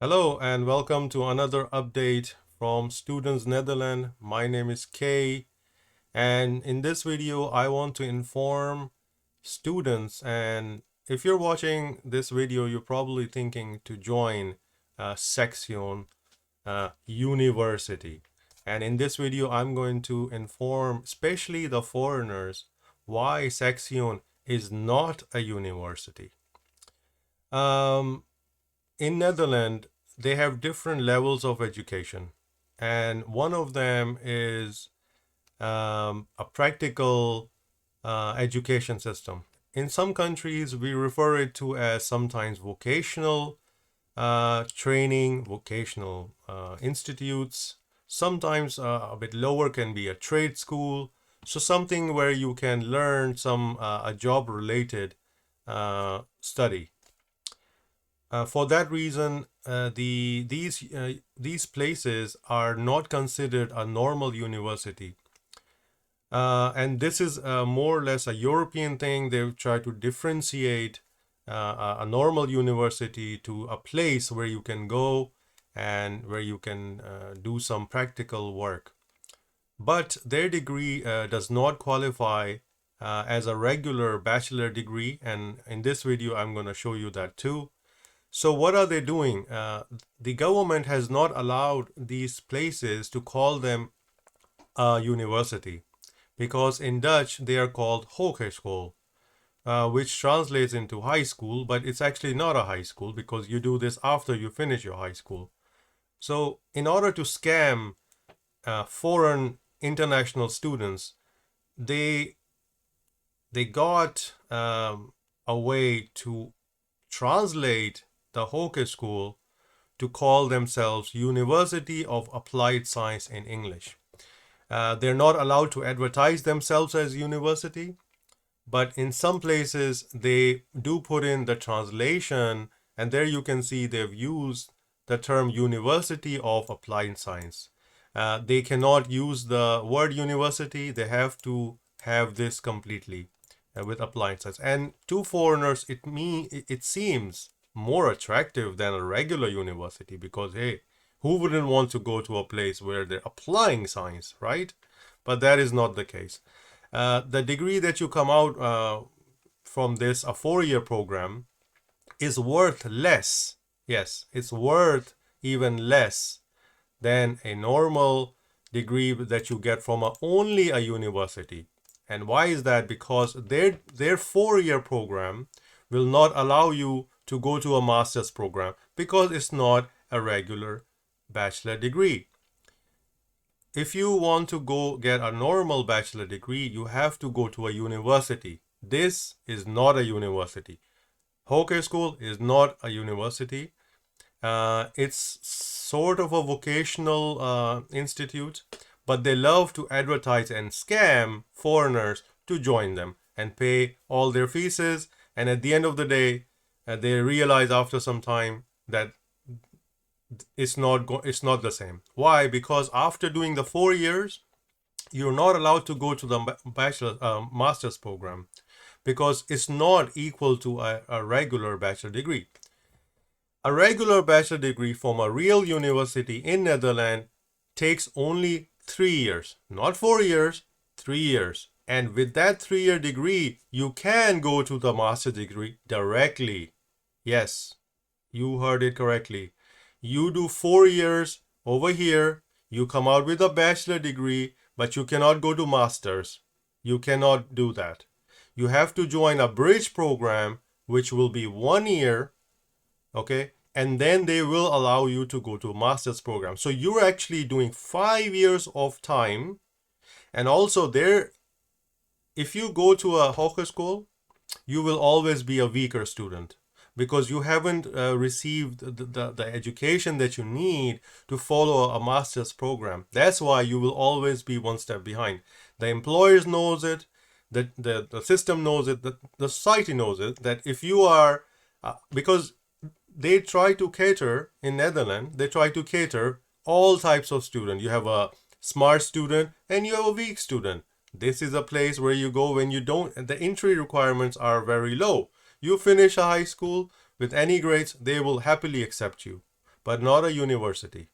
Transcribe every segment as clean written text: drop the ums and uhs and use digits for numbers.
Hello and welcome to another update from Students Netherlands. My name is Kay, and in this video I want to inform students, and if you're watching this video you're probably thinking to join Saxion University. And in this video I'm going to inform especially the foreigners why Saxion is not a university. Um, in Netherlands, they have different levels of education, and one of them is a practical education system. In some countries, we refer it to as sometimes vocational training, vocational institutes. Sometimes a bit lower can be a trade school. So something where you can learn some a job related study. For that reason, these places are not considered a normal university, and this is more or less a European thing. They try to differentiate a normal university to a place where you can go and where you can do some practical work. But their degree does not qualify as a regular bachelor degree, and in this video, I'm going to show you that too. So what are they doing? The government has not allowed these places to call them a university, because in Dutch they are called hogeschool, which translates into high school, but it's actually not a high school because you do this after you finish your high school. So in order to scam foreign international students, they got a way to translate the hogeschool to call themselves University of Applied Science in English. They're not allowed to advertise themselves as university, but in some places they do put in the translation, and there you can see they've used the term University of Applied Science. They cannot use the word university, they have to have this completely with applied science. And to foreigners, it seems more attractive than a regular university, because hey, who wouldn't want to go to a place where they're applying science, right? But that is not the case. The degree that you come out from this, a 4-year program, is worth less. Yes, it's worth even less than a normal degree that you get from only a university. And why is that? Because their 4-year program will not allow you to go to a master's program, because it's not a regular bachelor degree. If you want to go get a normal bachelor degree, you have to go to a university. This is not a university. Hogeschool is not a university. It's sort of a vocational institute, but they love to advertise and scam foreigners to join them and pay all their fees. And at the end of the day, they realize after some time that it's not the same. Why? Because after doing the 4 years, you're not allowed to go to the master's program, because it's not equal to a regular bachelor degree. A regular bachelor degree from a real university in Netherlands takes only 3 years, not 4 years, 3 years. And with that 3-year degree, you can go to the master degree directly. Yes, you heard it correctly. You do 4 years over here, you come out with a bachelor degree, but you cannot go to master's. You cannot do that. You have to join a bridge program, which will be 1 year, okay? And then they will allow you to go to a master's program. So you're actually doing 5 years of time. And also there, if you go to a hogeschool, you will always be a weaker student, because you haven't received the education that you need to follow a master's program. That's why you will always be one step behind. The employers knows it, the system knows it, the society knows it, that if you are, because they try to cater in Netherlands, they try to cater all types of student. You have a smart student and you have a weak student. This is a place where you go when you don't, the entry requirements are very low. You finish a high school with any grades, they will happily accept you. but not a university.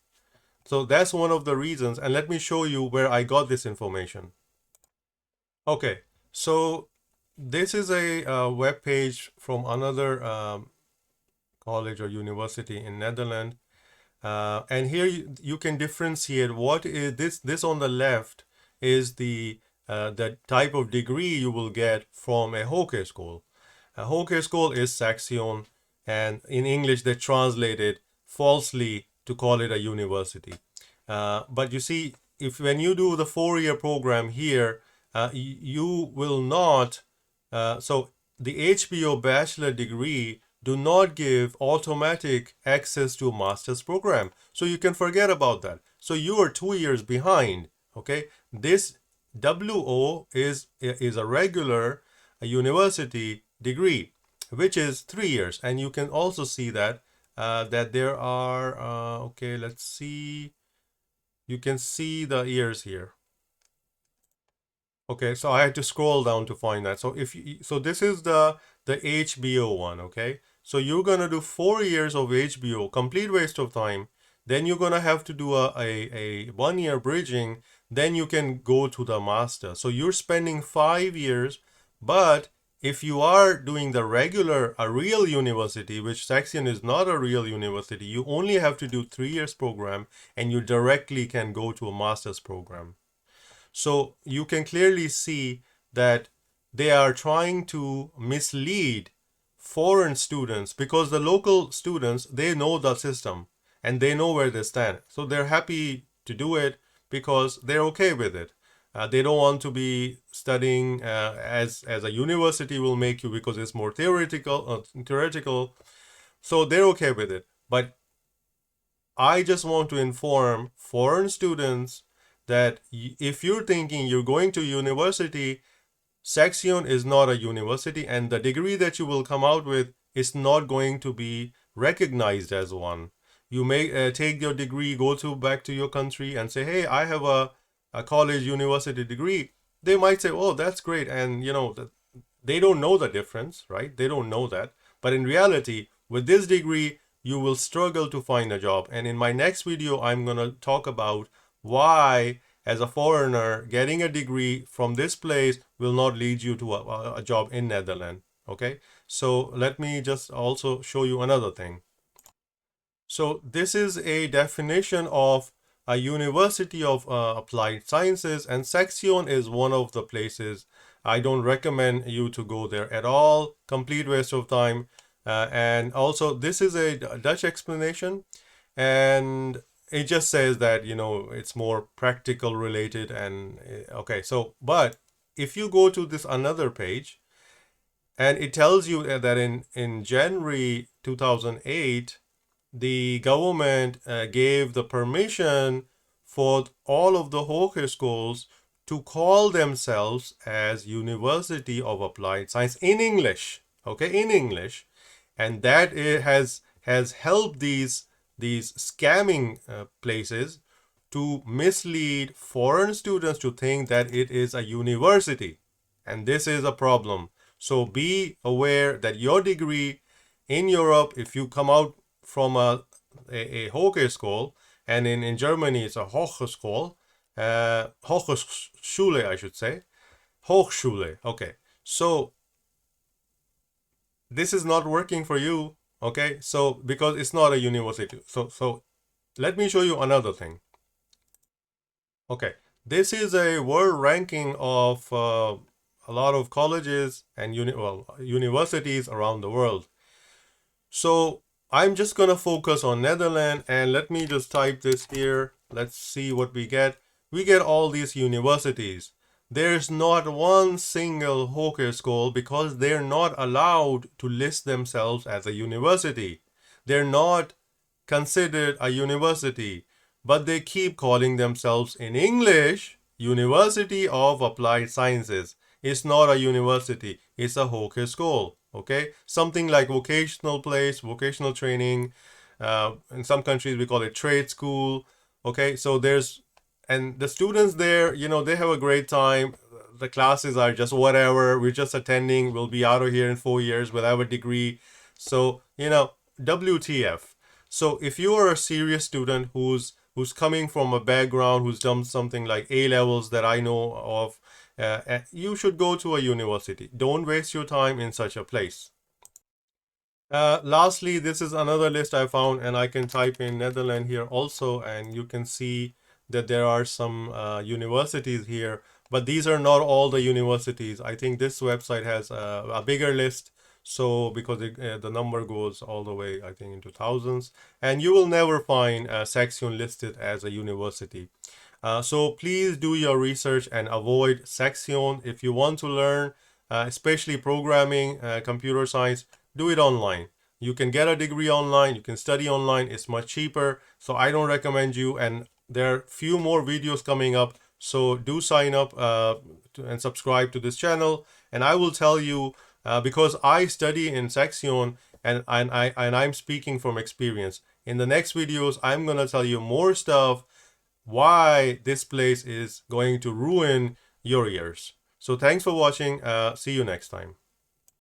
So that's one of the reasons. And let me show you where I got this information. Okay, so this is a web page from another college or university in Netherlands. And here you can differentiate what is this. This on the left is the type of degree you will get from a hogeschool. A hogeschool is saxion, and in English they translate it falsely to call it a university. But you see, if when you do the 4-year program here, you will not. So the HBO bachelor degree do not give automatic access to a master's program. So you can forget about that. So you are 2 years behind. Okay, this WO is a regular university degree, which is 3 years, and you can also see that that there are okay. Let's see. You can see the years here. Okay, so I had to scroll down to find that. So if you, so this is the HBO one, okay? So you're gonna do 4 years of HBO, complete waste of time. Then you're gonna have to do a 1 year bridging. Then you can go to the master. So you're spending 5 years, but if you are doing the regular, a real university, which Saxion is not a real university, you only have to do 3 years program, and you directly can go to a master's program. So you can clearly see that they are trying to mislead foreign students, because the local students, they know the system and they know where they stand. So they're happy to do it because they're okay with it. They don't want to be studying as a university will make you, because it's more theoretical. So they're okay with it. But I just want to inform foreign students that if you're thinking you're going to university, Saxion is not a university, and the degree that you will come out with is not going to be recognized as one. You may take your degree, go to back to your country and say, hey, I have a college university degree. They might say, oh, that's great. And they don't know the difference, right? They don't know that. But in reality, with this degree, you will struggle to find a job. And in my next video, I'm going to talk about why, as a foreigner, getting a degree from this place will not lead you to a job in Netherlands. Okay, so let me just also show you another thing. So this is a definition of a University of Applied Sciences, and Saxion is one of the places. I don't recommend you to go there at all. Complete waste of time. And also, this is a Dutch explanation, and it just says that it's more practical related. And okay, so but if you go to this another page, and it tells you that in January 2008, the government gave the permission for all of the hogeschool to call themselves as University of Applied Science in English. Okay, in English, and that it has helped these scamming places to mislead foreign students to think that it is a university, and this is a problem. So be aware that your degree in Europe, if you come out from a Hogeschool, and in Germany it's a Hochschule, Hochschule, I should say, Hochschule. Okay, so this is not working for you. Okay, so because it's not a university. So let me show you another thing. Okay, this is a world ranking of a lot of colleges and universities around the world. So I'm just gonna focus on Netherlands, and let me just type this here. Let's see what we get. We get all these universities. There's not one single hogeschool, because they're not allowed to list themselves as a university. They're not considered a university, but they keep calling themselves in English University of Applied Sciences. It's not a university, it's a hogeschool. Okay, something like vocational place, vocational training. In some countries we call it trade school. Okay, so and the students there, they have a great time. The classes are just whatever, we're just attending, we'll be out of here in 4 years without a degree. So WTF. So if you are a serious student who's coming from a background, who's done something like A levels that I know of, you should go to a university. Don't waste your time in such a place. Lastly, this is another list I found, and I can type in Netherlands here also, and you can see that there are some universities here, but these are not all the universities. I think this website has a bigger list, so because the number goes all the way, I think, into thousands, and you will never find Saxion listed as a university. So please do your research and avoid saxion. If you want to learn, especially programming, computer science, do it online. You can get a degree online, you can study online, it's much cheaper. So I don't recommend you, and there are few more videos coming up. So do sign up and subscribe to this channel. And I will tell you, because I study in saxion, and I'm speaking from experience. In the next videos, I'm gonna tell you more stuff why this place is going to ruin your ears. So thanks for watching. See you next time.